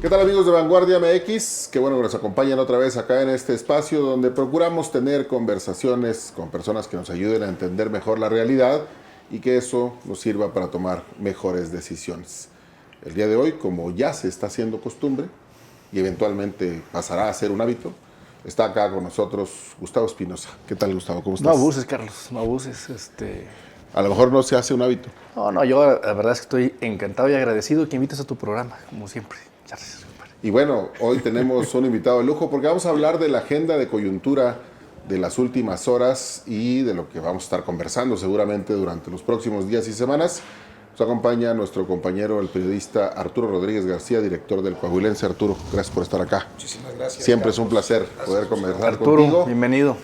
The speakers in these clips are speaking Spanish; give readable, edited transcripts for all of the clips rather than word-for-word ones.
¿Qué tal, amigos de Vanguardia MX? Qué bueno que nos acompañan otra vez acá en este espacio donde procuramos tener conversaciones con personas que nos ayuden a entender mejor la realidad y que eso nos sirva para tomar mejores decisiones. El día de hoy, como ya se está haciendo costumbre y eventualmente pasará a ser un hábito, está acá con nosotros Gustavo Espinosa. ¿Qué tal, Gustavo? ¿Cómo No estás? abuses, Carlos, no abuses. A lo mejor no se hace un hábito. No, yo la verdad es que estoy encantado y agradecido que invites a tu programa, como siempre. Muchas gracias, compadre. Y bueno, hoy tenemos un invitado de lujo porque vamos a hablar de la agenda de coyuntura de las últimas horas y de lo que vamos a estar conversando seguramente durante los próximos días y semanas. Nos acompaña nuestro compañero, el periodista Arturo Rodríguez García, director del Coahuilense. Arturo, gracias por estar acá. Muchísimas gracias. Siempre Carlos. es un placer poder conversar Arturo, contigo. bienvenido.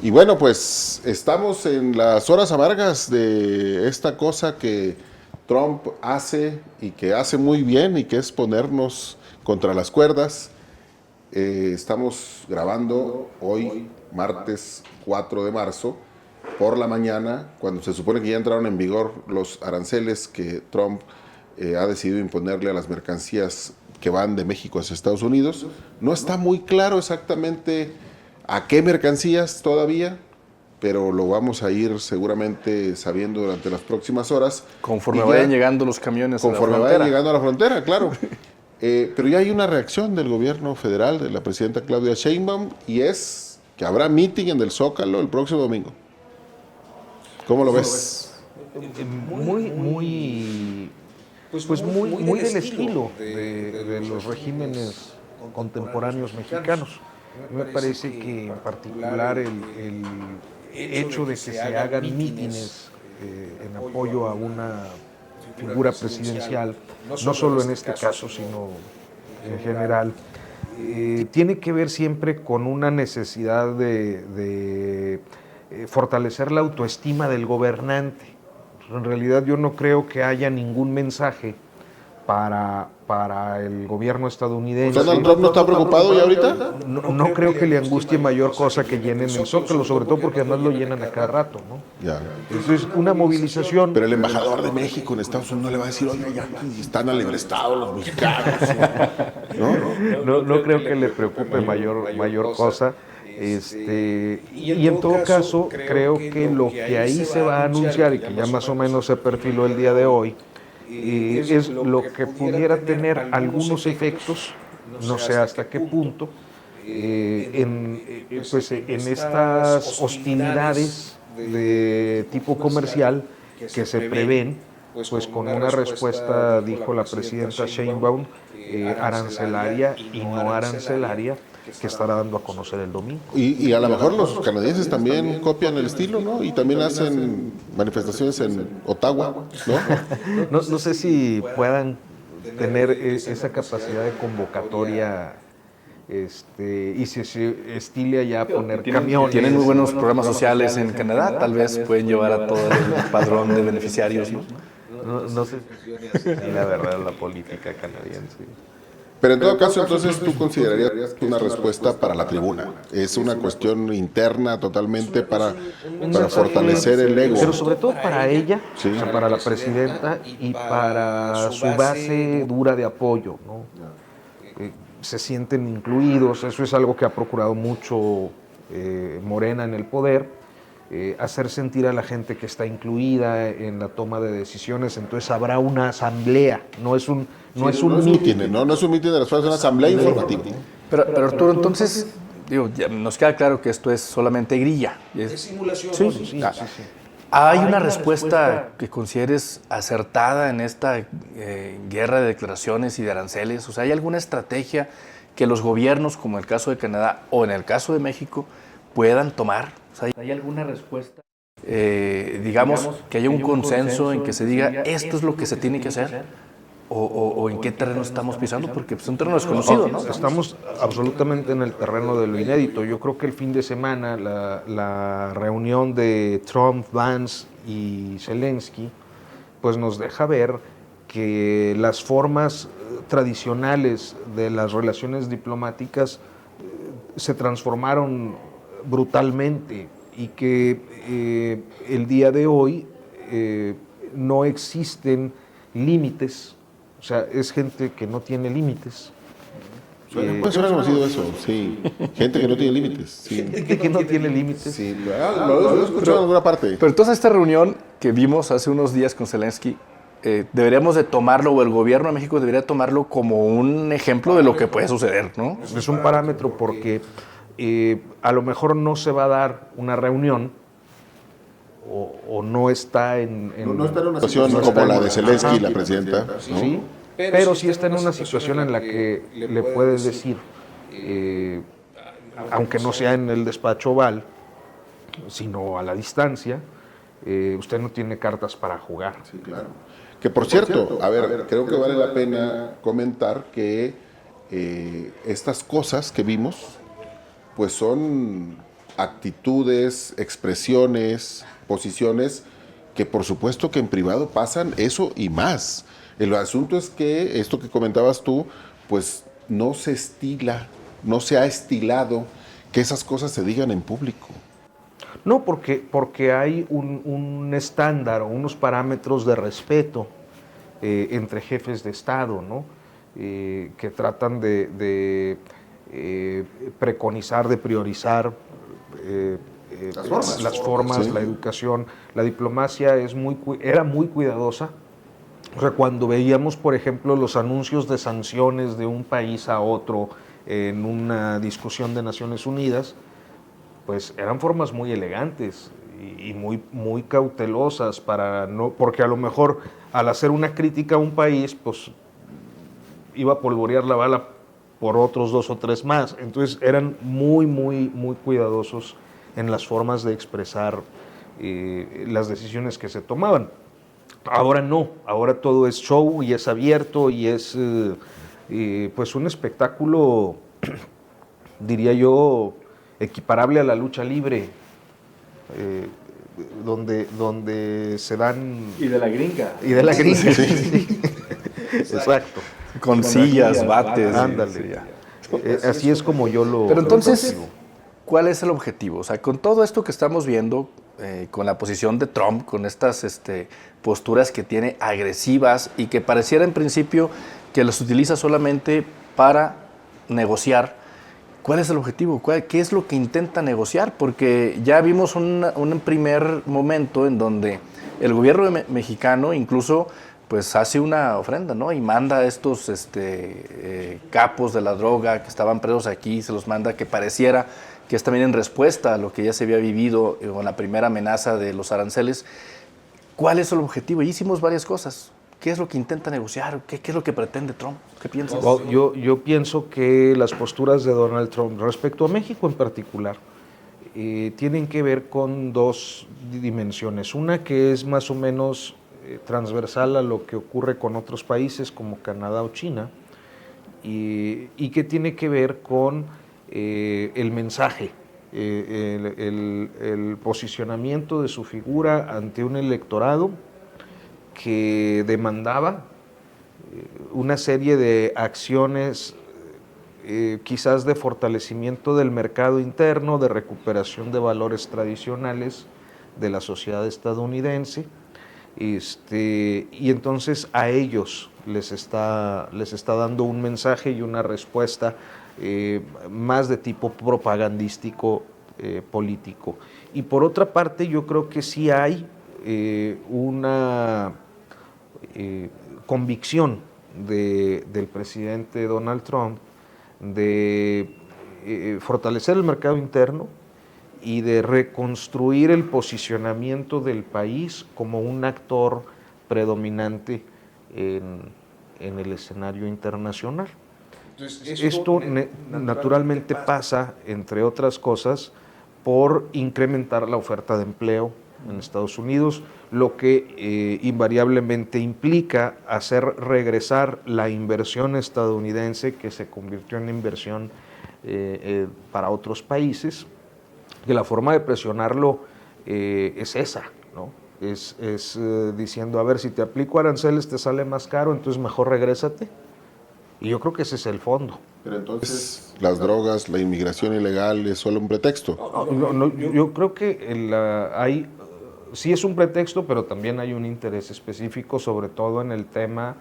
Y bueno, pues estamos en las horas amargas de esta cosa que Trump hace y que hace muy bien y que es ponernos contra las cuerdas. Estamos grabando hoy, martes 4 de marzo, por la mañana, cuando se supone que ya entraron en vigor los aranceles que Trump ha decidido imponerle a las mercancías que van de México hacia Estados Unidos. No está muy claro exactamente a qué mercancías todavía, pero lo vamos a ir seguramente sabiendo durante las próximas horas. Conforme vayan llegando los camiones Conforme a la vayan frontera. llegando a la frontera, claro. Pero ya hay una reacción del gobierno federal, de la presidenta Claudia Sheinbaum, y es que habrá meeting en el Zócalo el próximo domingo. ¿Cómo lo ves? Muy del estilo de los regímenes contemporáneos mexicanos. Me parece que en particular el hecho de que se hagan mítines en apoyo a una figura presidencial, no solo en este caso, sino en general, tiene que ver siempre con una necesidad de fortalecer la autoestima del gobernante. En realidad yo no creo que haya ningún mensaje para el gobierno estadounidense. ¿Donald Trump no está preocupado ya ahorita? No creo que le angustie mayor cosa que llenen el Zócalo, sobre todo porque además lo llenan a cada rato, ¿no? Ya. Entonces, una movilización... Pero el embajador de México en Estados Unidos no le va a decir, oye, ya están alebrestados los mexicanos. No creo que le preocupe mayor cosa. Y en todo caso, creo que lo que ahí se va a anunciar y que ya más o menos se perfiló el día de hoy, es lo que pudiera tener algunos efectos, no sé hasta qué punto, en estas hostilidades de tipo comercial que se prevén, pues con una respuesta, dijo la presidenta Sheinbaum, arancelaria y no arancelaria, que estará dando a conocer el domingo. Y a lo mejor los canadienses también copian el estilo, ¿no? Y también hacen manifestaciones en Ottawa, ¿no? No sé si puedan tener esa capacidad de convocatoria y si se estile allá a poner camiones. Tienen muy buenos programas sociales en Canadá, tal vez pueden llevar a todo el padrón de beneficiarios, ¿no? No sé si funcione así, la verdad, la política canadiense. Pero en todo caso, entonces, ¿tú considerarías que una respuesta para la tribuna? Es una cuestión interna totalmente para fortalecer el ego. Pero sobre todo para ella, Sí. o sea, para la presidenta y para su base dura de apoyo, ¿no? Se sienten incluidos, eso es algo que ha procurado mucho Morena en el poder, hacer sentir a la gente que está incluida en la toma de decisiones. Entonces habrá una asamblea, no es un mitin, ¿no? No es un mitin de las fuerzas, es una asamblea informativa. Pero Arturo, entonces, digo, ya nos queda claro que esto es solamente grilla. Es simulación. Sí. ¿Hay una respuesta que consideres acertada en esta guerra de declaraciones y de aranceles? O sea, ¿hay alguna estrategia que los gobiernos, como el caso de Canadá o en el caso de México, puedan tomar? O sea, ¿hay alguna respuesta? Digamos que haya un consenso en que se diga esto es lo que se tiene que hacer. O en qué terreno estamos pisando, porque es un terreno desconocido, ¿no? Estamos absolutamente en el terreno de lo inédito. Yo creo que el fin de semana la reunión de Trump, Vance y Zelensky pues nos deja ver que las formas tradicionales de las relaciones diplomáticas se transformaron brutalmente y que el día de hoy no existen límites. O sea, es gente que no tiene límites Suena conocido eso, sí. Gente que no tiene límites. Sí. Gente que no tiene límites. Sí, lo he escuchado en alguna parte. Pero entonces esta reunión que vimos hace unos días con Zelensky, deberíamos de tomarlo, o el gobierno de México debería tomarlo como un ejemplo de lo que puede suceder, ¿no? Es un parámetro porque a lo mejor no se va a dar una reunión o no está no está en una situación como la de Zelensky, la presidenta, ¿no? Sí, pero sí está en una situación en la que le puedes decir, aunque no sea en el despacho oval, sino a la distancia, usted no tiene cartas para jugar. Sí, claro. Que por cierto, a ver, creo que vale la pena comentar que estas cosas que vimos, pues son actitudes, expresiones, posiciones que por supuesto que en privado pasan eso y más. El asunto es que esto que comentabas tú, pues no se estila, no se ha estilado que esas cosas se digan en público. No, porque hay un estándar o unos parámetros de respeto entre jefes de Estado, ¿no? Que tratan de preconizar, de priorizar las formas, sí. La educación. La diplomacia era muy cuidadosa. O sea, cuando veíamos, por ejemplo, los anuncios de sanciones de un país a otro en una discusión de Naciones Unidas, pues eran formas muy elegantes y muy cautelosas porque a lo mejor al hacer una crítica a un país, pues iba a polvorear la bala por otros 2 o 3 más. Entonces eran muy cuidadosos en las formas de expresar las decisiones que se tomaban. Ahora no, ahora todo es show y es abierto y es pues un espectáculo, diría yo, equiparable a la lucha libre, donde se dan... Y de la gringa. Y de la gringa, sí. Exacto. Con sillas, bates. Ándale. Así es como yo lo... Pero entonces, ¿cuál es el objetivo? O sea, con todo esto que estamos viendo, con la posición de Trump, con estas posturas que tiene agresivas y que pareciera en principio que las utiliza solamente para negociar, ¿cuál es el objetivo? ¿Qué es lo que intenta negociar? Porque ya vimos un primer momento en donde el gobierno mexicano incluso pues hace una ofrenda, ¿no? Y manda a estos capos de la droga que estaban presos aquí, se los manda, que pareciera que es también en respuesta a lo que ya se había vivido con la primera amenaza de los aranceles. ¿Cuál es el objetivo? Y hicimos varias cosas. ¿Qué es lo que intenta negociar? ¿Qué es lo que pretende Trump? ¿Qué piensas? Yo pienso que las posturas de Donald Trump respecto a México en particular tienen que ver con 2 dimensiones. Una que es más o menos transversal a lo que ocurre con otros países como Canadá o China y que tiene que ver con el mensaje, el posicionamiento de su figura ante un electorado que demandaba una serie de acciones quizás de fortalecimiento del mercado interno, de recuperación de valores tradicionales de la sociedad estadounidense, y entonces a ellos les está dando un mensaje y una respuesta más de tipo propagandístico político. Y por otra parte, yo creo que sí hay una convicción del presidente Donald Trump de fortalecer el mercado interno y de reconstruir el posicionamiento del país como un actor predominante en el escenario internacional. Entonces, esto naturalmente pasa, entre otras cosas, por incrementar la oferta de empleo en Estados Unidos, lo que invariablemente implica hacer regresar la inversión estadounidense que se convirtió en inversión para otros países, que la forma de presionarlo es esa, ¿no? Es diciendo, a ver, si te aplico aranceles te sale más caro, entonces mejor regrésate. Y yo creo que ese es el fondo. Pero entonces, las drogas, la inmigración ilegal es solo un pretexto. No, yo creo que sí es un pretexto, pero también hay un interés específico, sobre todo en el tema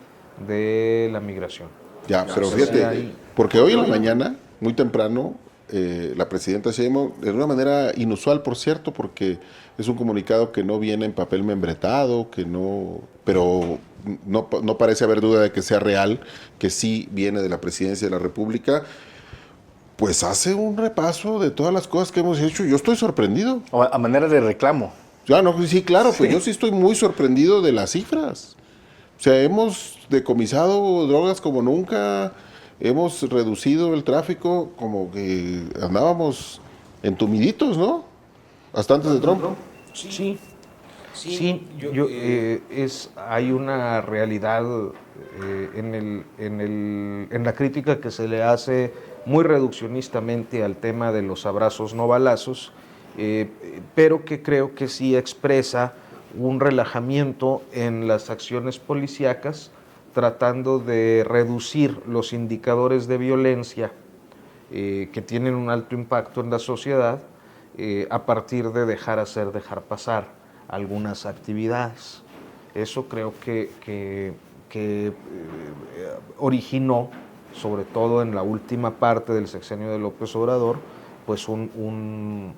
de la migración. Ya, pero fíjate, porque hoy en la mañana, muy temprano, la presidenta Sheinbaum, de una manera inusual, por cierto, porque es un comunicado que no viene en papel membretado, que no, pero no parece haber duda de que sea real, que sí viene de la presidencia de la República, pues hace un repaso de todas las cosas que hemos hecho. Yo estoy sorprendido. O a manera de reclamo. Ya, no, sí, claro, pues yo sí estoy muy sorprendido de las cifras. O sea, hemos decomisado drogas como nunca, hemos reducido el tráfico como que andábamos entumiditos, ¿no? Hasta antes de Trump. Sí, sí, hay una realidad en la crítica que se le hace muy reduccionistamente al tema de los abrazos no balazos, pero que creo que sí expresa un relajamiento en las acciones policíacas, tratando de reducir los indicadores de violencia que tienen un alto impacto en la sociedad, a partir de dejar pasar algunas actividades. Eso creo que originó, sobre todo en la última parte del sexenio de López Obrador, pues una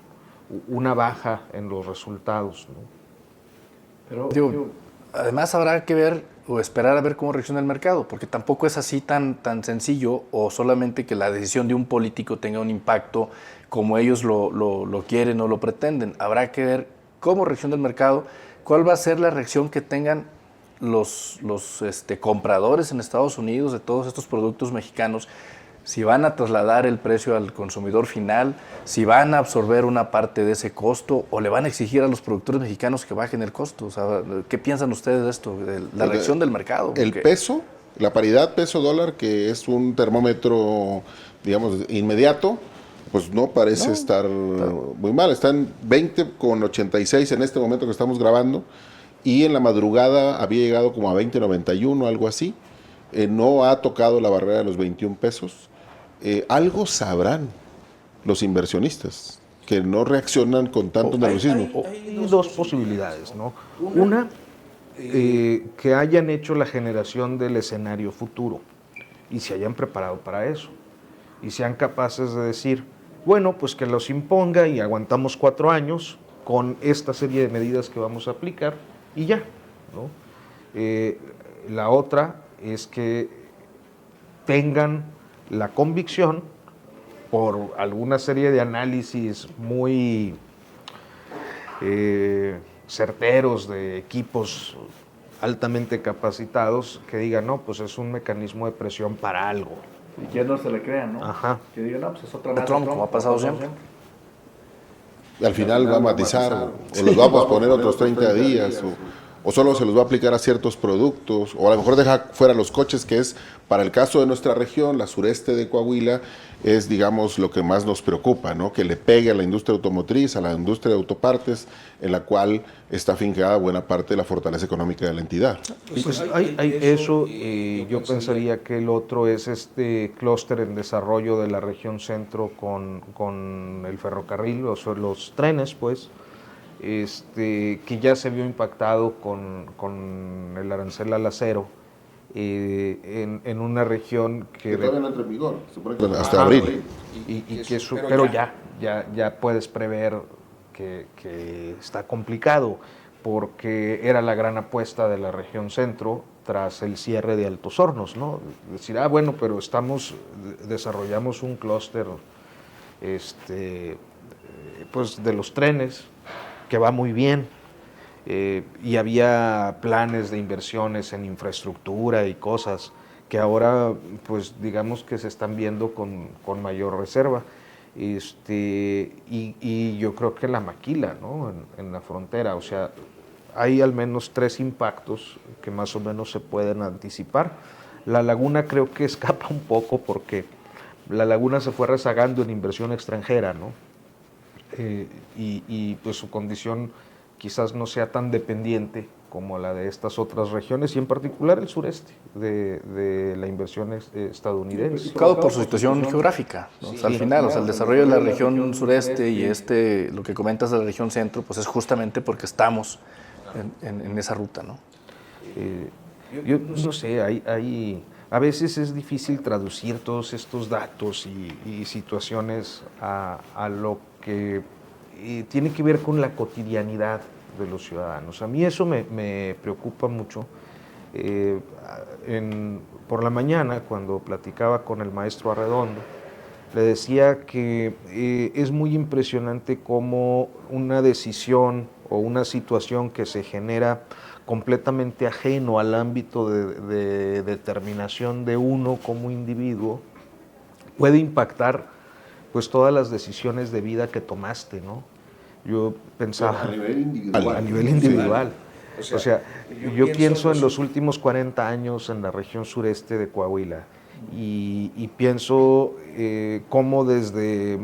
baja en los resultados, ¿no? Pero además habrá que ver o esperar a ver cómo reacciona el mercado, porque tampoco es así tan sencillo o solamente que la decisión de un político tenga un impacto como ellos lo quieren o lo pretenden. Habrá que ver cómo reacciona el mercado, cuál va a ser la reacción que tengan los compradores en Estados Unidos de todos estos productos mexicanos, si van a trasladar el precio al consumidor final, si van a absorber una parte de ese costo o le van a exigir a los productores mexicanos que bajen el costo. O sea, ¿qué piensan ustedes de esto, de la reacción del mercado? El peso, la paridad peso-dólar, que es un termómetro, digamos, inmediato, pues no parece estar muy mal. Está en 20,86 en este momento que estamos grabando, y en la madrugada había llegado como a 20,91, algo así. No ha tocado la barrera de los 21 pesos. Algo sabrán los inversionistas que no reaccionan con tanto nerviosismo. Hay dos posibilidades, ¿no? Una, que hayan hecho la generación del escenario futuro y se hayan preparado para eso y sean capaces de decir, bueno, pues que los imponga y aguantamos 4 años con esta serie de medidas que vamos a aplicar y ya, ¿no? La otra es que tengan la convicción, por alguna serie de análisis muy certeros de equipos altamente capacitados, que digan, no, pues es un mecanismo de presión para algo. Y que no se le crean, ¿no? Ajá. Que digan, no, pues es otra Trump, como ha pasado siempre. Y al final va a matizar, o los va a posponer otros 30 días, o solo se los va a aplicar a ciertos productos, o a lo mejor deja fuera los coches, que es, para el caso de nuestra región, la sureste de Coahuila, es, digamos, lo que más nos preocupa, ¿no? Que le pegue a la industria automotriz, a la industria de autopartes, en la cual está afincada buena parte de la fortaleza económica de la entidad. Pues hay eso, yo pensaría que el otro es este clúster en desarrollo de la región centro con el ferrocarril, los trenes, pues, que ya se vio impactado con el arancel al acero, en una región que todavía no entra en vigor, hasta abril. Pero ya puedes prever que está complicado, porque era la gran apuesta de la región centro tras el cierre de Altos Hornos, ¿no? Decir, bueno, pero desarrollamos un clúster pues de los trenes, que va muy bien, y había planes de inversiones en infraestructura y cosas que ahora, pues digamos que se están viendo con mayor reserva. Y yo creo que la maquila, ¿no? en la frontera, o sea, hay al menos 3 impactos que más o menos se pueden anticipar. La laguna creo que escapa un poco, porque la laguna se fue rezagando en inversión extranjera, ¿no? Y pues su condición quizás no sea tan dependiente como la de estas otras regiones, y en particular el sureste de la inversión estadounidense. Por su situación geográfica, ¿no? O sea, al final, o sea, el desarrollo de la región sureste y lo que comentas de la región centro, pues es justamente porque estamos en esa ruta, ¿no? Yo no sé, hay a veces es difícil traducir todos estos datos y situaciones a lo que tiene que ver con la cotidianidad de los ciudadanos. A mí eso me preocupa mucho. Por la mañana, cuando platicaba con el maestro Arredondo, le decía que es muy impresionante cómo una decisión o una situación que se genera completamente ajeno al ámbito de determinación de uno como individuo puede impactar pues todas las decisiones de vida que tomaste, ¿no? Yo pensaba... A nivel individual. A nivel individual. Sí. O sea, yo pienso en los últimos 40 años en la región sureste de Coahuila y pienso cómo desde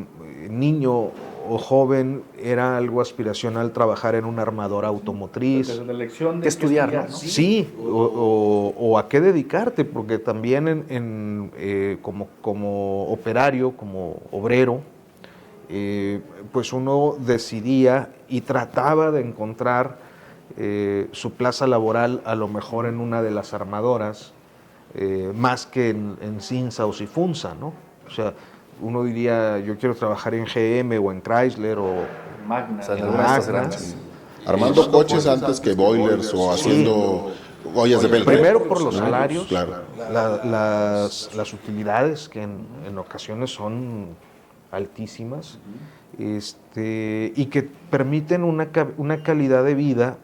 niño o joven era algo aspiracional trabajar en una armadora automotriz. Desde la elección de estudiar, ¿no? Sí, o a qué dedicarte, porque también como operario, como obrero, pues uno decidía y trataba de encontrar su plaza laboral a lo mejor en una de las armadoras, más que en Cinza o Sifunza, ¿no? O sea, uno diría, yo quiero trabajar en GM o en Chrysler o Magna, en Magna. Armando coches antes que boilers o haciendo ollas de peltre. Primero por los salarios, claro. las utilidades que en ocasiones son altísimas, y que permiten una calidad de vida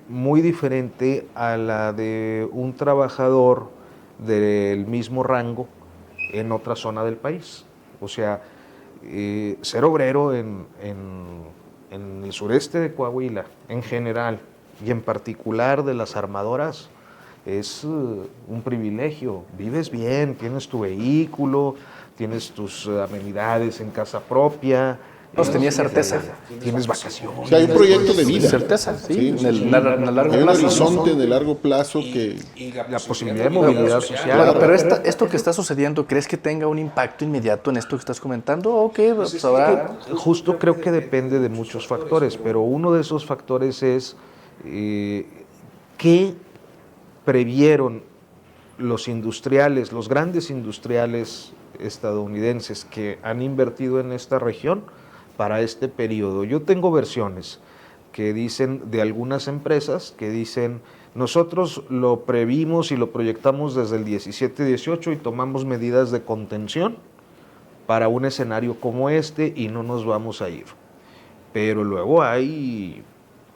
muy diferente a la de un trabajador del mismo rango en otra zona del país. O sea, ser obrero en el sureste de Coahuila, en general, y en particular de las armadoras, es un privilegio. Vives bien, tienes tu vehículo, tienes tus amenidades en casa propia. Tenías certeza. Tienes vacaciones. O sea, hay un proyecto de vida. Certeza, sí. Sí, En el largo hay un plazo. horizonte de largo plazo que... La posibilidad de movilidad social. Claro, pero esto que está sucediendo, ¿crees que tenga un impacto inmediato en esto que estás comentando? ¿O qué? Pues ahora... Justo creo que depende de muchos factores, pero uno de esos factores es qué previeron los industriales, los grandes industriales estadounidenses que han invertido en esta región para este periodo. Yo tengo versiones que dicen de algunas empresas que dicen: nosotros lo previmos y lo proyectamos desde el 17-18 y tomamos medidas de contención para un escenario como este y no nos vamos a ir. Pero luego hay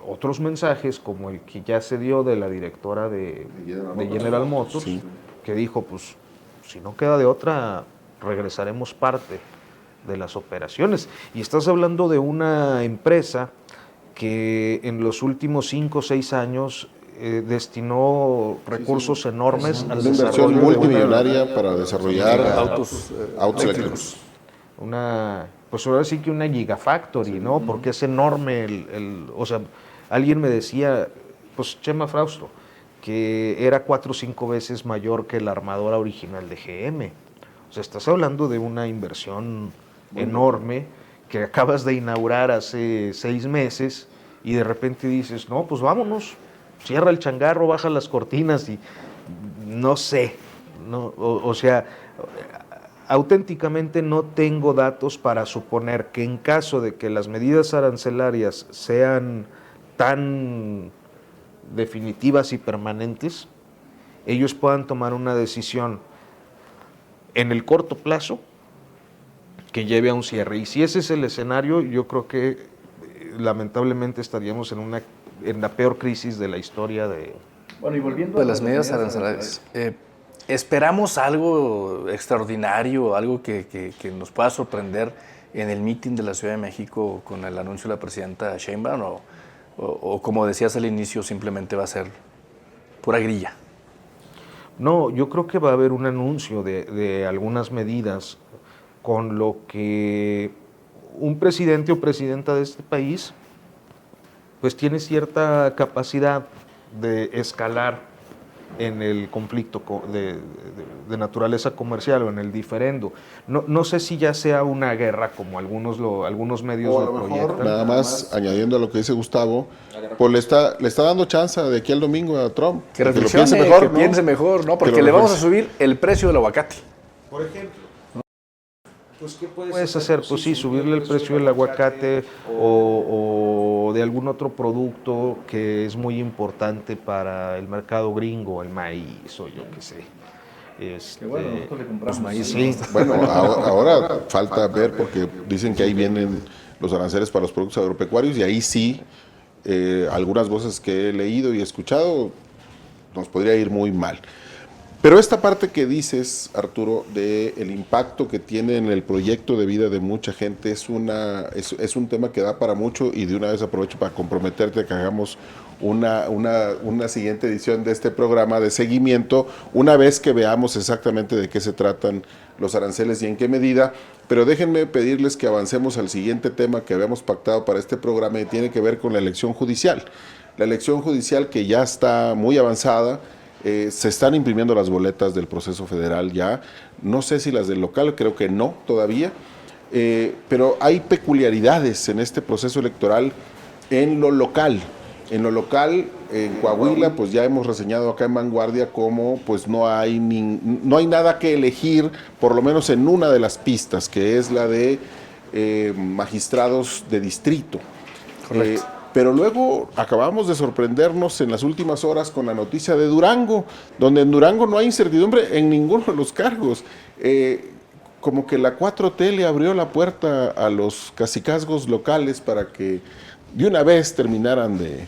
otros mensajes, como el que ya se dio de la directora de General Motors, sí, que dijo, pues si no queda de otra, regresaremos parte de las operaciones. Y estás hablando de una empresa que en los últimos 5 o 6 años destinó recursos enormes al desarrollo de una inversión multimillonaria para desarrollar autos eléctricos. Pues ahora sí que una gigafactory, ¿no? Porque es enorme o sea, alguien me decía, pues Chema Frausto, que era 4 o 5 veces mayor que la armadora original de GM. O sea, estás hablando de una inversión enorme que acabas de inaugurar hace 6 meses y de repente dices, no, pues vámonos, cierra el changarro, baja las cortinas y no sé, no, o sea, auténticamente no tengo datos para suponer que en caso de que las medidas arancelarias sean tan definitivas y permanentes, ellos puedan tomar una decisión en el corto plazo que lleve a un cierre. Y si ese es el escenario, yo creo que lamentablemente estaríamos en la peor crisis de la historia de... Bueno, y volviendo a las medidas arancelarias, ¿esperamos algo extraordinario, algo que nos pueda sorprender en el mitin de la Ciudad de México con el anuncio de la presidenta Sheinbaum? O como decías al inicio, simplemente va a ser pura grilla? No, yo creo que va a haber un anuncio de algunas medidas con lo que un presidente o presidenta de este país pues tiene cierta capacidad de escalar en el conflicto de naturaleza comercial o en el diferendo. No sé si ya sea una guerra como algunos medios O a lo lo mejor, proyectan. nada más añadiendo a lo que dice Gustavo, pues le está dando chance de aquí al domingo a Trump. Que lo reflexione, piense mejor, que ¿no? piense mejor, ¿no? Que Porque lo le vamos a reflexione. subir el precio del aguacate. Por ejemplo. Pues, ¿qué puedes hacer? Pues sí, subirle el precio del aguacate o de algún otro producto que es muy importante para el mercado gringo, el maíz o yo qué sé. nosotros le compramos maíz. Sí, Bueno, ahora falta ver porque dicen que ahí vienen los aranceles para los productos agropecuarios y ahí sí, algunas voces que he leído y escuchado, nos podría ir muy mal. Pero esta parte que dices, Arturo, de el impacto que tiene en el proyecto de vida de mucha gente es un tema que da para mucho y de una vez aprovecho para comprometerte a que hagamos una siguiente edición de este programa de seguimiento una vez que veamos exactamente de qué se tratan los aranceles y en qué medida. Pero déjenme pedirles que avancemos al siguiente tema que habíamos pactado para este programa y tiene que ver con la elección judicial. La elección judicial que ya está muy avanzada. Se están imprimiendo las boletas del proceso federal ya, no sé si las del local, creo que no todavía, pero hay peculiaridades en este proceso electoral en lo local. En lo local, en Coahuila, pues ya hemos reseñado acá en Vanguardia cómo pues no hay nada que elegir, por lo menos en una de las pistas, que es la de magistrados de distrito. Correcto. Pero luego acabamos de sorprendernos en las últimas horas con la noticia de Durango, donde en Durango no hay incertidumbre en ninguno de los cargos. Como que la 4T le abrió la puerta a los cacicazgos locales para que de una vez terminaran de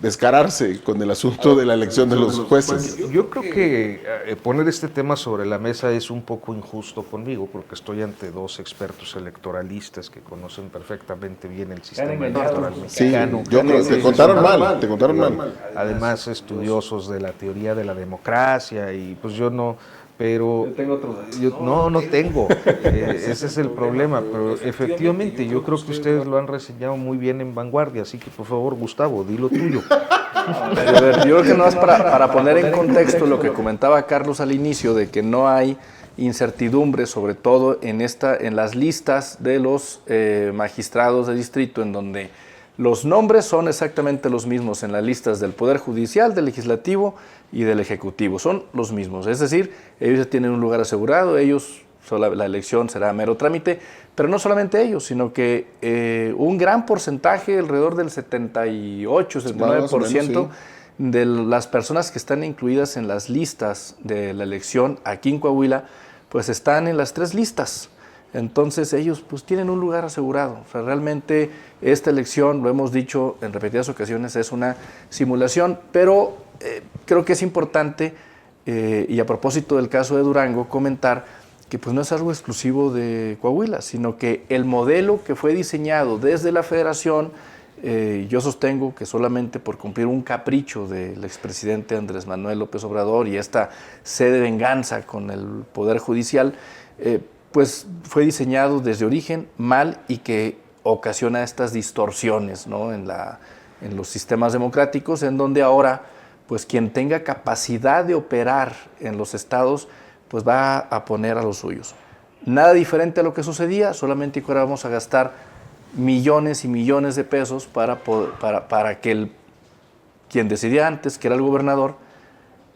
descararse con el asunto de la elección de los jueces. Yo creo que poner este tema sobre la mesa es un poco injusto conmigo, porque estoy ante dos expertos electoralistas que conocen perfectamente bien el sistema electoral Sí, mexicano. yo creo que te contaron mal. Además, estudiosos de la teoría de la democracia, y pues yo no... Pero Yo tengo otro. no tengo. Ese es el problema. Pero efectivamente, yo creo que ustedes lo han reseñado muy bien en Vanguardia. Así que, por favor, Gustavo, di lo tuyo. A ver, yo creo que no es para poner en contexto lo que comentaba Carlos al inicio, de que no hay incertidumbre, sobre todo en las listas de los magistrados de distrito, en donde los nombres son exactamente los mismos en las listas del Poder Judicial, del Legislativo y del Ejecutivo. Son los mismos. Es decir, ellos ya tienen un lugar asegurado, la elección será mero trámite, pero no solamente ellos, sino que un gran porcentaje, alrededor del 78, 79%, de las personas que están incluidas en las listas de la elección aquí en Coahuila, pues están en las 3 listas. Entonces ellos pues tienen un lugar asegurado. O sea, realmente esta elección, lo hemos dicho en repetidas ocasiones, es una simulación, pero creo que es importante, y a propósito del caso de Durango, comentar que pues no es algo exclusivo de Coahuila, sino que el modelo que fue diseñado desde la Federación, yo sostengo que solamente por cumplir un capricho del expresidente Andrés Manuel López Obrador y esta sed de venganza con el Poder Judicial, pues fue diseñado desde origen mal y que ocasiona estas distorsiones, ¿no? en los sistemas democráticos, en donde ahora pues quien tenga capacidad de operar en los estados pues va a poner a los suyos. Nada diferente a lo que sucedía, solamente que ahora vamos a gastar millones y millones de pesos para que quien decidía antes, que era el gobernador,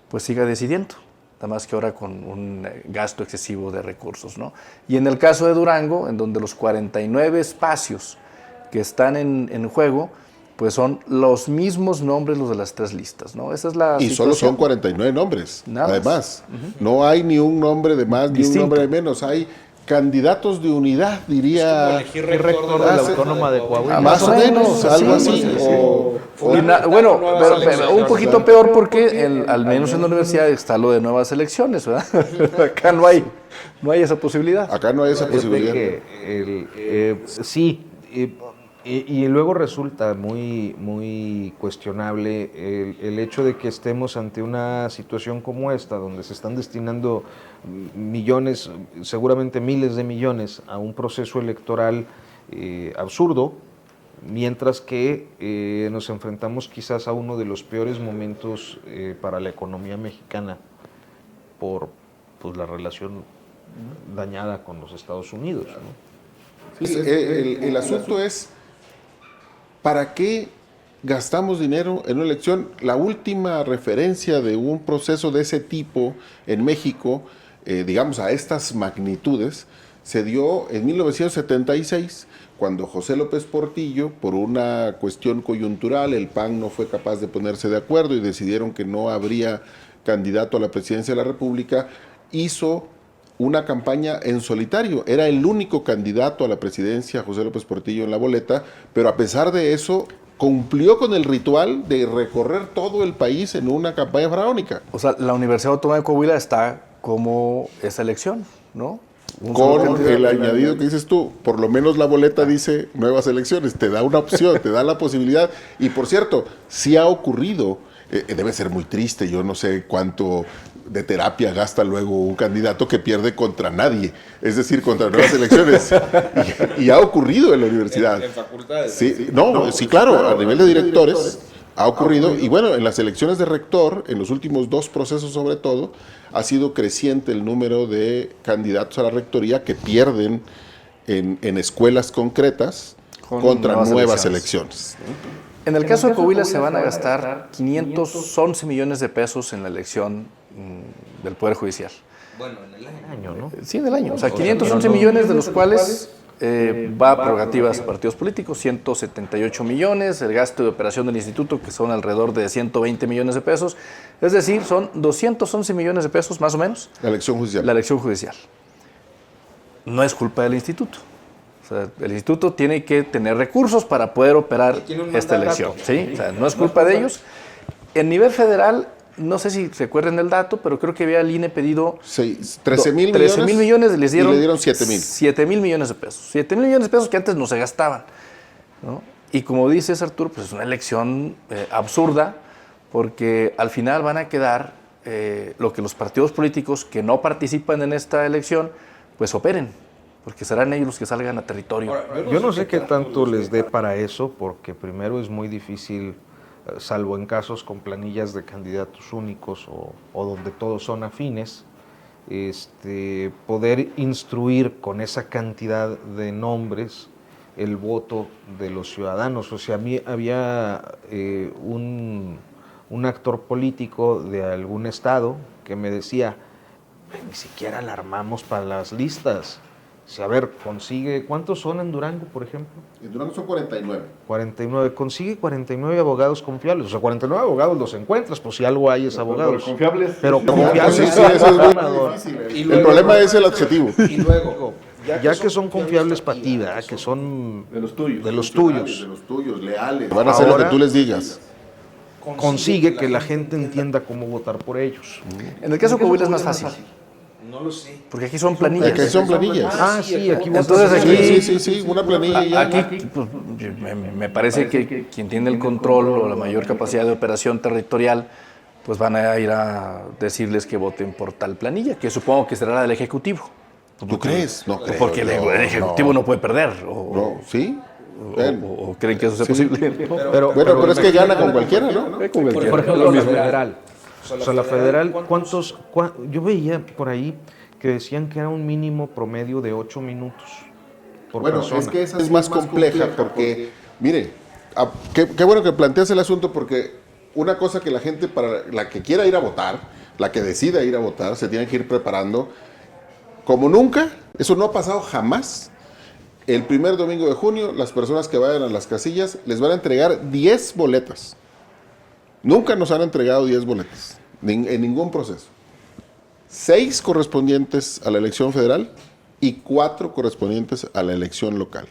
pues siga decidiendo. Nada más que ahora con un gasto excesivo de recursos, ¿no? Y en el caso de Durango, en donde los 49 espacios que están en juego, pues son los mismos nombres los de las 3 listas, ¿no? Esa es la Y situación. solo son 49 nombres, Nada además. No hay ni un nombre de más, ni Distinto. un nombre de menos. Hay candidatos de unidad, diría. Elegir rector de la Autónoma de Coahuila. Más o menos, algo así. Bueno, pero un poquito peor porque al menos en la universidad está lo de nuevas elecciones, ¿verdad? Acá no hay esa posibilidad. Acá no hay esa posibilidad. Sí, y luego resulta muy cuestionable el hecho de que estemos ante una situación como esta, donde se están destinando millones, seguramente miles de millones, a un proceso electoral absurdo, mientras que nos enfrentamos quizás a uno de los peores momentos para la economía mexicana por pues, la relación dañada con los Estados Unidos, ¿no? Sí, el asunto es, ¿para qué gastamos dinero en una elección? La última referencia de un proceso de ese tipo en México, digamos a estas magnitudes, se dio en 1976, cuando José López Portillo, por una cuestión coyuntural, el PAN no fue capaz de ponerse de acuerdo y decidieron que no habría candidato a la presidencia de la República, hizo una campaña en solitario. Era el único candidato a la presidencia, José López Portillo, en la boleta, pero a pesar de eso, cumplió con el ritual de recorrer todo el país en una campaña faraónica. O sea, la Universidad Autónoma de Coahuila está como esa elección, ¿no? Con el añadido que dices tú, por lo menos la boleta dice nuevas elecciones, te da una opción, te da la posibilidad. Y por cierto, sí ha ocurrido, debe ser muy triste, yo no sé cuánto de terapia gasta luego un candidato que pierde contra nadie, es decir, contra nuevas elecciones. Y ha ocurrido en la universidad. En facultades. Sí, sí, claro, a nivel de directores ha ocurrido. Y bueno, en las elecciones de rector, en los últimos 2 procesos sobre todo, ha sido creciente el número de candidatos a la rectoría que pierden en escuelas concretas contra nuevas elecciones. En el caso de Coahuila se van a gastar 511 millones de pesos en la elección del Poder Judicial. Bueno, en el año, ¿no? Sí, en el año. O sea, 511 millones de los cuales va a prerrogativas a partidos políticos, 178 millones, el gasto de operación del instituto, que son alrededor de 120 millones de pesos. Es decir, son 211 millones de pesos, más o menos. La elección judicial. La elección judicial. No es culpa del instituto. O sea, el instituto tiene que tener recursos para poder operar esta elección. ¿Sí? O sea, no es culpa de ellos. En nivel federal, no sé si se acuerdan del dato, pero creo que había el INE pedido 13 mil millones, les dieron, y le dieron 7 mil. 7 mil millones de pesos. 7 mil millones de pesos que antes no se gastaban, ¿no? Y como dices, Arturo, pues es una elección absurda, porque al final van a quedar lo que los partidos políticos que no participan en esta elección, pues operen, porque serán ellos los que salgan a territorio. Yo no sé qué tanto les dé para eso, porque primero es muy difícil, salvo en casos con planillas de candidatos únicos o donde todos son afines, poder instruir con esa cantidad de nombres el voto de los ciudadanos. O sea, a mí había un actor político de algún estado que me decía, ni siquiera la armamos para las listas. O sea, a ver, consigue, ¿cuántos son en Durango, por ejemplo? En Durango son 49. 49, consigue 49 abogados confiables. O sea, 49 abogados los encuentras, pues si algo hay es abogados. Pero confiables. Pero Sí, confiables. sí, eso es muy difícil. El problema es el adjetivo. Y luego, Ya que son confiables para ti, ¿verdad? Que son De los tuyos. de los tuyos. De los tuyos, leales. Van a hacer lo que tú les digas. Consigue que la gente entienda cómo votar por ellos. En el caso de Coahuila es más fácil, no lo sé. porque aquí son planillas. Aquí son planillas. Ah, sí, aquí Entonces votas. aquí- Sí, una planilla y ya. Aquí pues, me parece que quien tiene el control o la mayor capacidad de operación territorial, pues van a ir a decirles que voten por tal planilla, que supongo que será la del Ejecutivo. ¿Tú crees? No creo. Porque el Ejecutivo no puede perder. No, ¿sí? O creen que eso sea posible. Pero es que gana con cualquiera, ¿no? Por ejemplo, la federal. O sea, la federal, yo veía por ahí que decían que era un mínimo promedio de 8 minutos por Bueno, persona. es que esa es más compleja porque, mire, qué bueno que planteas el asunto, porque una cosa que la gente, para la que quiera ir a votar, la que decida ir a votar, se tiene que ir preparando como nunca. Eso no ha pasado jamás. El primer domingo de junio, las personas que vayan a las casillas les van a entregar 10 boletas. Nunca nos han entregado 10 boletas en ningún proceso. 6 correspondientes a la elección federal y 4 correspondientes a la elección local.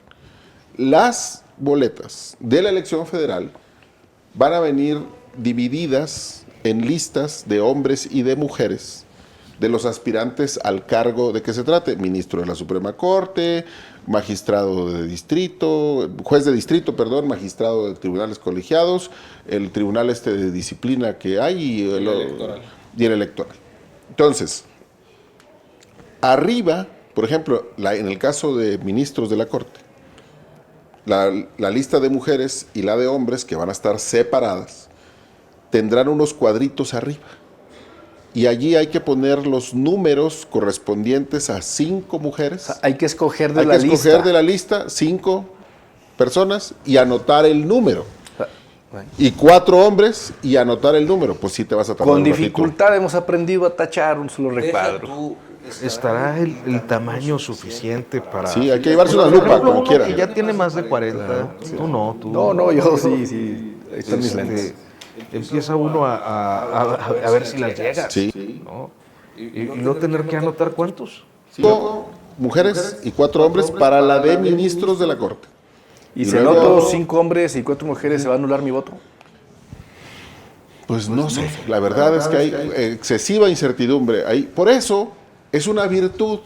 Las boletas de la elección federal van a venir divididas en listas de hombres y de mujeres de los aspirantes al cargo de que se trate: ministro de la Suprema Corte, magistrado de distrito, juez de distrito, perdón, magistrado de tribunales colegiados, el tribunal de disciplina que hay y el electoral. Entonces, arriba, por ejemplo, en el caso de ministros de la Corte, la lista de mujeres y la de hombres, que van a estar separadas, tendrán unos cuadritos arriba. Y allí hay que poner los números correspondientes a 5 mujeres. O sea, hay que escoger de Hay la que escoger lista. de la lista 5 personas y anotar el número. Bueno. Y 4 hombres y anotar el número. Pues sí te vas a tardar Con un ratito. dificultad hemos aprendido a tachar un solo Deja recuadro. tú, ¿Estará el tamaño suficiente para...? Sí, hay que llevarse una Por lupa, ejemplo, como uno quiera. que ya tiene más de 40, tú no. No, yo sí. Ahí están mis lentes. Empieza uno a ver si las llega. Sí. ¿No? Y no tener que anotar cuántos. 5 mujeres y 4 hombres para la de ministros de la Corte. Y Y si luego- anoto 5 hombres y 4 mujeres, ¿se va a anular mi voto? Pues no sé. La verdad es que hay excesiva incertidumbre. Por eso es una virtud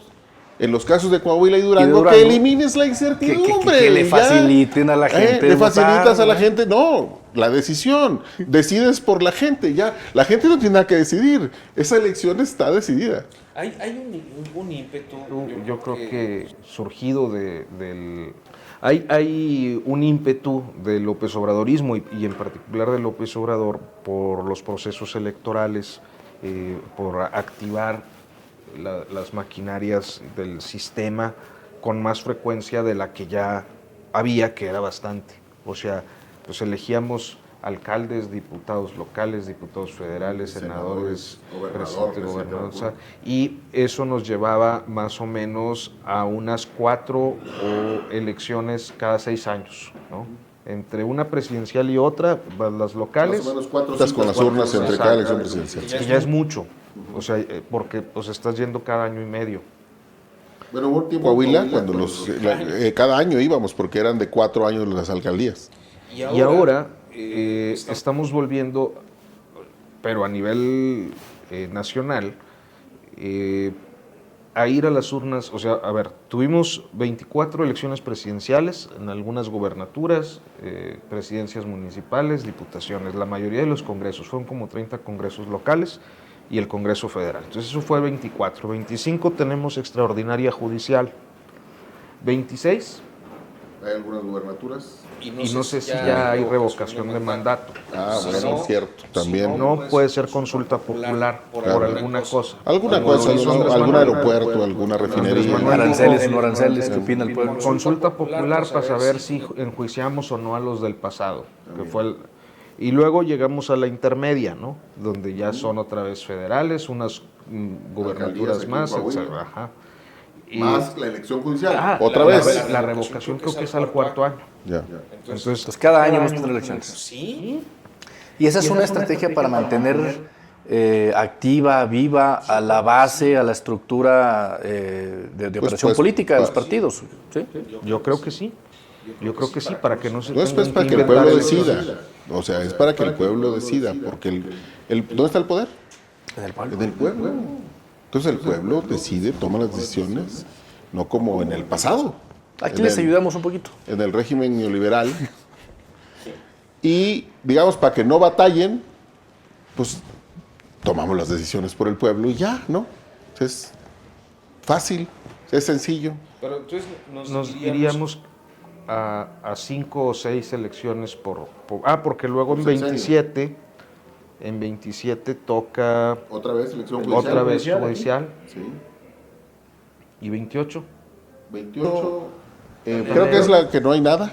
en los casos de Coahuila y Durango, que elimines la incertidumbre. que le ya. faciliten a la gente Le votar, facilitas a la ¿no? gente. No, la decisión. Decides por la gente. Ya. La gente no tiene nada que decidir. Esa elección está decidida. hay un ímpetu. Yo creo que surgido del... Hay un ímpetu del López Obradorismo y en particular de López Obrador por los procesos electorales, por activar las maquinarias del sistema con más frecuencia de la que ya había, que era bastante. O sea, pues elegíamos alcaldes, diputados locales, diputados federales, senadores, presidentes, gobernadores, o sea, y eso nos llevaba más o menos a unas 4 elecciones cada 6 años, ¿no? Entre una presidencial y otra, las locales, Más o menos 4 o 5 con las urnas entre cada elección presidencial. que ya es mucho, o sea, porque pues estás yendo cada año y medio. Bueno, hubo un tiempo Coahuila cuando cada año íbamos porque eran de 4 años las alcaldías. Y Y ahora estamos volviendo, pero a nivel nacional, a ir a las urnas. O sea, a ver, tuvimos 24 elecciones presidenciales, en algunas gobernaturas, presidencias municipales, diputaciones. La mayoría de los congresos, fueron como 30 congresos locales y el Congreso Federal. Entonces eso fue 24. 25 tenemos extraordinaria judicial. 26... Hay algunas gubernaturas. Y no sé si ya hay revocación de mandato. Ah, Si bueno, no, cierto, también. No puede ser consulta popular por alguna cosa. Alguna Como cosa, lo hizo Andrés algún Manuel. aeropuerto, alguna refinería. Manuel. Aranceles, no aranceles, ¿qué opina el pueblo? Consulta popular para saber si enjuiciamos o no a los del pasado. Que fue y luego llegamos a la intermedia, ¿no? Donde ya son otra vez federales, unas gubernaturas más, etcétera. Ajá. Más la elección judicial. Otra vez. La revocación creo que es al 4º año. Ya. Entonces, cada año vamos a tener elecciones. Sí. Y esa es una estrategia para mantener activa, viva a la base, a la estructura de operación política de los partidos. ¿Sí? Yo creo que sí. Yo creo que sí, para que no se No es pues tengan para que el inventar pueblo elecciones. decida. O sea, es para que el pueblo decida. Porque ¿dónde está el poder? En el pueblo. En el pueblo. Entonces el pueblo decide, toma las decisiones, no como en el pasado. Aquí En les el- ayudamos un poquito. En el régimen neoliberal. Y, digamos, para que no batallen, pues tomamos las decisiones por el pueblo y ya, ¿no? Es fácil, es sencillo. Pero entonces Nos iríamos a 5 o 6 elecciones porque luego en sexenio. 27 toca Otra vez elección otra vez judicial Sí. y 28. 28. Creo que es la que no hay nada.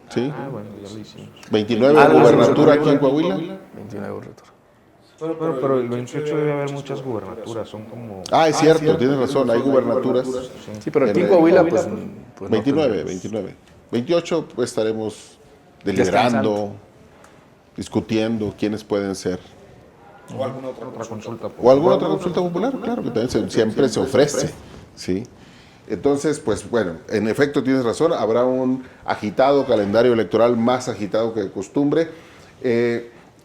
Sí. Ah, bueno, ya lo hicimos. 29 Ah, la gubernatura gubernatura. aquí en Coahuila. 29 gobernaturas. Pero el 28 debe haber muchas gubernaturas, son como... Ah, es cierto, tienes razón, hay gubernaturas. Sí, pero aquí en En- Coahuila, pues no 29, tenemos. 29. 28, pues estaremos deliberando, discutiendo quiénes pueden ser. o alguna otra Otra consulta. O alguna otra consulta popular, claro, que también siempre se ofrece. ¿Sí? Entonces, pues bueno, en efecto tienes razón, habrá un agitado calendario electoral, más agitado que de costumbre.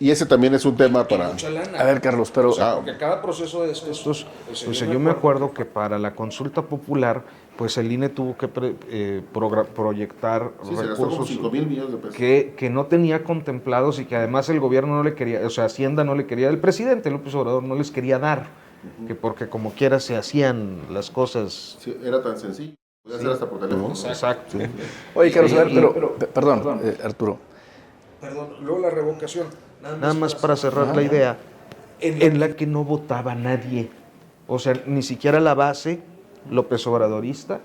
Y ese también es un tema para... mucha lana. A ver, Carlos, pero Ah, Porque cada proceso de estos, O sea, yo me acuerdo que para la consulta popular, pues el INE tuvo que proyectar recursos millones de pesos. que no tenía contemplados y que además el gobierno no le quería, o sea, Hacienda no le quería, el presidente López Obrador no les quería dar, que porque como quiera se hacían las cosas Era tan sencillo. Puede ser hasta por teléfono. Exacto. Oye, Carlos, a ver, pero perdón, Arturo. Perdón, luego la revocación. Nada más para cerrar la idea, en la que no votaba nadie. O sea, ni siquiera la base López Obradorista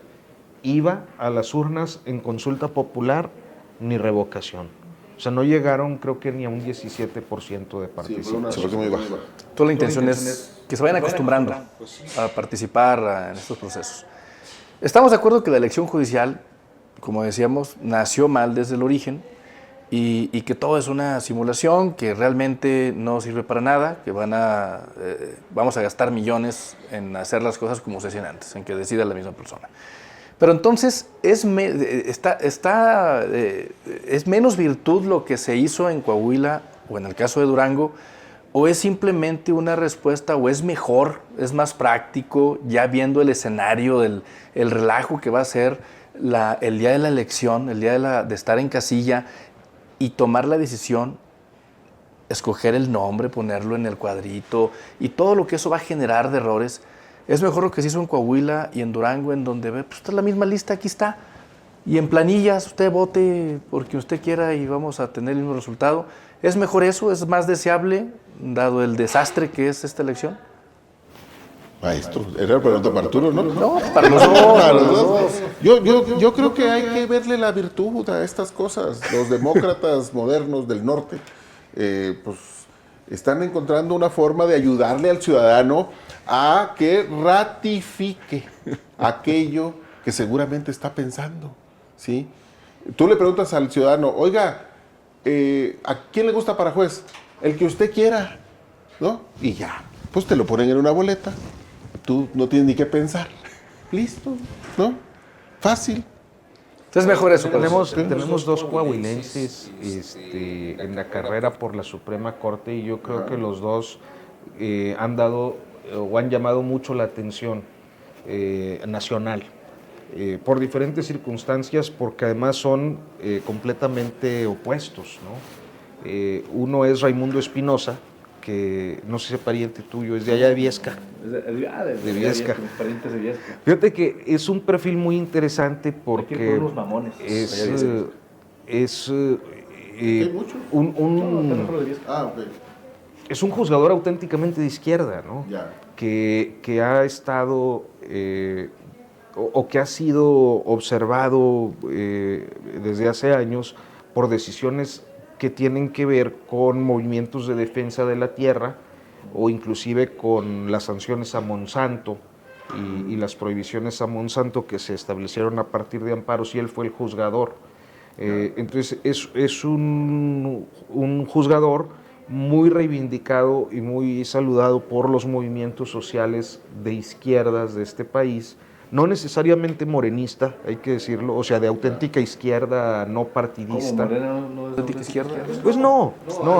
iba a las urnas en consulta popular ni revocación. O sea, no llegaron, creo que ni a un 17% de participación. Se fue muy baja. Toda la intención es que se vayan acostumbrando a participar en estos procesos. Estamos de acuerdo que la elección judicial, como decíamos, nació mal desde el origen y que todo es una simulación, que realmente no sirve para nada, que vamos a gastar millones en hacer las cosas como se hacían antes, en que decida la misma persona. Pero entonces, ¿es menos virtud lo que se hizo en Coahuila o en el caso de Durango? ¿O es simplemente una respuesta, o es mejor, es más práctico, ya viendo el escenario, el relajo que va a ser el día de la elección, el día de estar en casilla y tomar la decisión, escoger el nombre, ponerlo en el cuadrito y todo lo que eso va a generar de errores? Es mejor lo que se hizo en Coahuila y en Durango, en donde pues esta es la misma lista, aquí está. Y en planillas usted vote porque usted quiera y vamos a tener el mismo resultado. ¿Es mejor eso? ¿Es más deseable, dado el desastre que es esta elección? Maestro, era la pregunta para Arturo, ¿no? No, para los dos. Para los dos. Yo creo que hay que verle la virtud a estas cosas. Los demócratas modernos del norte, pues están encontrando una forma de ayudarle al ciudadano a que ratifique aquello que seguramente está pensando, ¿sí? Tú le preguntas al ciudadano, oiga, ¿a quién le gusta para juez? El que usted quiera, ¿no? Y ya, pues te lo ponen en una boleta, tú no tienes ni qué pensar, listo, ¿no? Fácil. Entonces mejor eso. Tenemos dos coahuilenses en la carrera por la Suprema Corte y yo creo que los dos han dado o han llamado mucho la atención nacional por diferentes circunstancias, porque además son completamente opuestos, ¿no? Uno es Raimundo Espinosa, que no sé si es pariente tuyo, es de allá de Viesca. De Viesca. Parientes de Viesca. Fíjate que es un perfil muy interesante porque unos mamones. es ¿Hay mucho? es un juzgador auténticamente de izquierda, ¿no? Ya. Que ha estado o que ha sido observado desde hace años por decisiones que tienen que ver con movimientos de defensa de la tierra o inclusive con las sanciones a Monsanto y las prohibiciones a Monsanto que se establecieron a partir de amparos, y él fue el juzgador. Entonces es un juzgador muy reivindicado y muy saludado por los movimientos sociales de izquierdas de este país, no necesariamente morenista, hay que decirlo, o sea, de auténtica izquierda, no partidista. ¿Morena no es de auténtica izquierda? Pues no,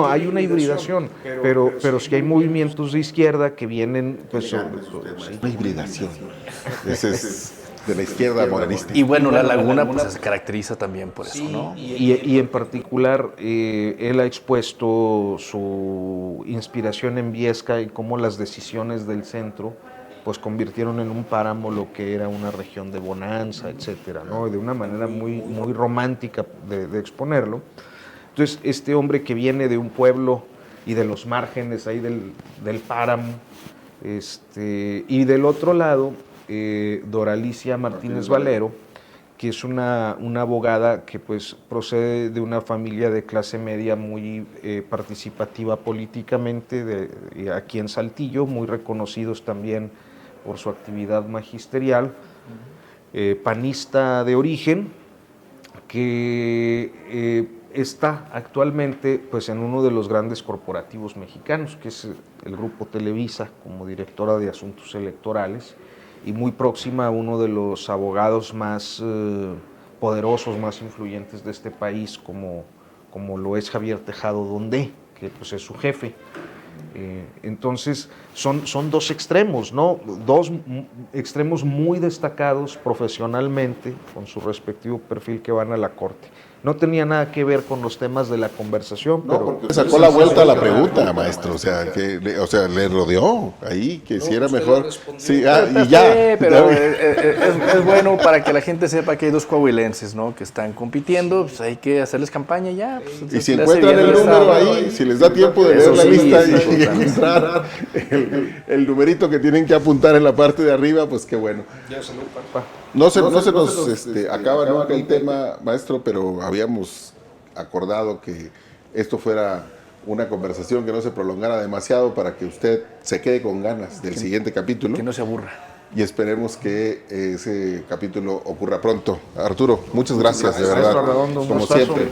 hay una hibridación, pero sí hay movimientos de izquierda que vienen, pues... Una hibridación. Ese es de la izquierda morenista. Y bueno, La Laguna pues se caracteriza también por eso, ¿no? Y en particular, él ha expuesto su inspiración en Viesca y cómo las decisiones del centro pues convirtieron en un páramo lo que era una región de bonanza, etcétera, ¿no? De una manera muy romántica de exponerlo. Entonces, este hombre que viene de un pueblo y de los márgenes ahí del páramo, y del otro lado, Doralicia Martínez Valero, que es una abogada que pues procede de una familia de clase media muy participativa políticamente, aquí en Saltillo, muy reconocidos también por su actividad magisterial, panista de origen, que está actualmente pues, en uno de los grandes corporativos mexicanos, que es el Grupo Televisa, como directora de Asuntos Electorales, y muy próxima a uno de los abogados más poderosos, más influyentes de este país, como lo es Javier Tejado Dondé, que pues, es su jefe. Entonces son dos extremos, ¿no? Dos extremos muy destacados profesionalmente con su respectivo perfil que van a la corte. no tenía nada que ver con los temas de la conversación. No, pero porque sacó la vuelta a la pregunta, maestro. O sea, le rodeó ahí, que si era mejor. Sí, y ya. Pero es bueno para que la gente sepa que hay dos coahuilenses, ¿no? Que están compitiendo, pues hay que hacerles campaña ya. Pues, Y si le hace encuentran bien el al número Estado. ahí, si les da tiempo de Eso leer la sí, lista sí, y totalmente. encontrar el numerito que tienen que apuntar en la parte de arriba, pues qué bueno. Ya salió el pan. No se nos acaba nunca el tema, maestro, pero habíamos acordado que esto fuera una conversación que no se prolongara demasiado para que usted se quede con ganas del siguiente capítulo. Que no se aburra. Y esperemos que ese capítulo ocurra pronto. Arturo, muchas gracias, de Maestro verdad. Arredondo, un Como gustazo. siempre.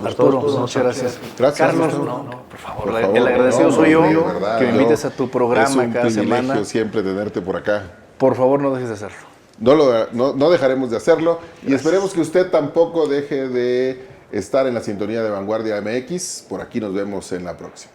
Arturo, muchas gracias. Gracias, Carlos, maestro. no, por favor, Por favor, el agradecido no, soy yo, de verdad, que me invites a tu programa cada Es un privilegio semana. siempre tenerte por acá. Por favor, no dejes de hacerlo. No dejaremos de hacerlo y esperemos que usted tampoco deje de estar en la sintonía de Vanguardia MX. Por aquí nos vemos en la próxima.